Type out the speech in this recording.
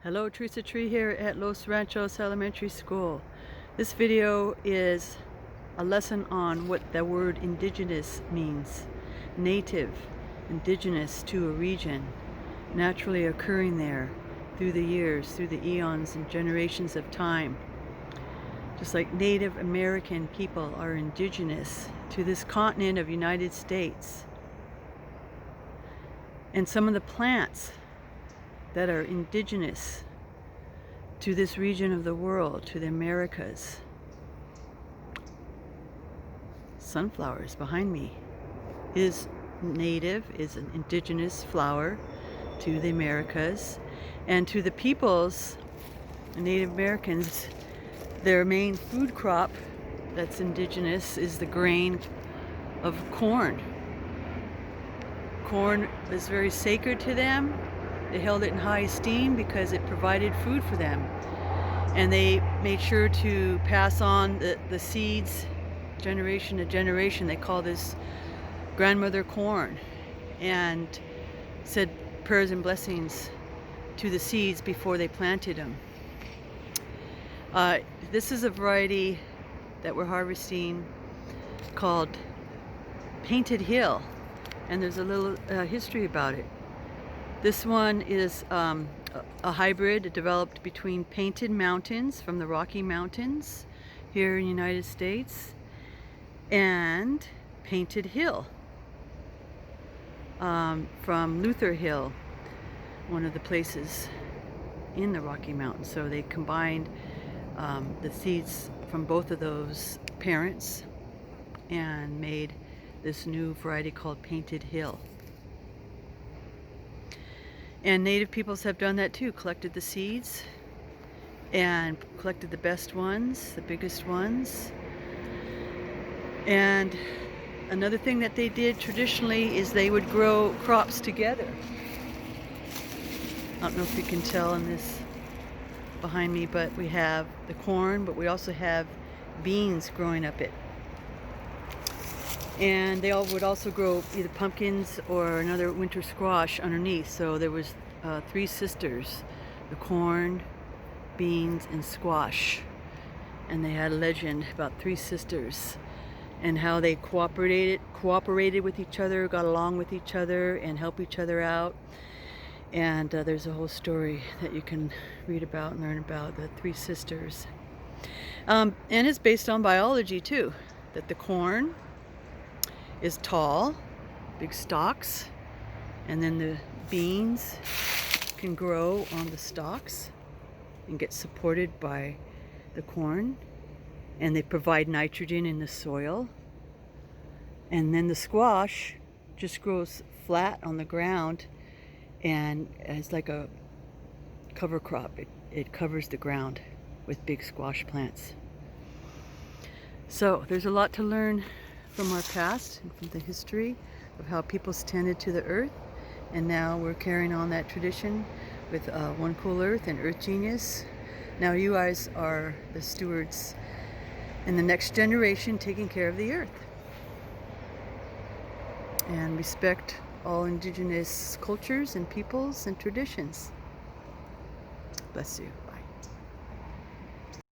Hello, Teresa Tree here at Los Ranchos Elementary School. This video is a lesson on what the word indigenous means. Native, indigenous to a region, naturally occurring there through the years, through the eons and generations of time. Just like Native American people are indigenous to this continent of United States. And some of the plants that are indigenous to this region of the world, to the Americas. Sunflowers behind me is native, is an indigenous flower to the Americas, and to the peoples, Native Americans, their main food crop that's indigenous is the grain of corn. Corn is very sacred to them. They held it in high esteem because it provided food for them. And they made sure to pass on the seeds generation to generation. They call this grandmother corn, and said prayers and blessings to the seeds before they planted them. This is a variety that we're harvesting called Painted Hill, and there's a little history about it. This one is a hybrid developed between Painted Mountains from the Rocky Mountains here in the United States and Painted Hill from Luther Hill, one of the places in the Rocky Mountains. So they combined the seeds from both of those parents and made this new variety called Painted Hill. And Native peoples have done that too, collected the seeds and collected the best ones, the biggest ones. And another thing that they did traditionally is they would grow crops together. I don't know if you can tell in this behind me, but we have the corn, but we also have beans growing up it. And they all would also grow either pumpkins or another winter squash underneath. So there was three sisters, the corn, beans, and squash. And they had a legend about three sisters and how they cooperated with each other, got along with each other, and helped each other out. And there's a whole story that you can read about and learn about the three sisters. And it's based on biology too, that the corn is tall, big stalks, and then the beans can grow on the stalks and get supported by the corn, and they provide nitrogen in the soil. And then the squash just grows flat on the ground and it's like a cover crop. It covers the ground with big squash plants. So there's a lot to learn from our past and from the history of how peoples tended to the earth, and now we're carrying on that tradition with One Cool Earth and Earth Genius. Now you guys are the stewards in the next generation taking care of the earth. And respect all indigenous cultures and peoples and traditions. Bless you.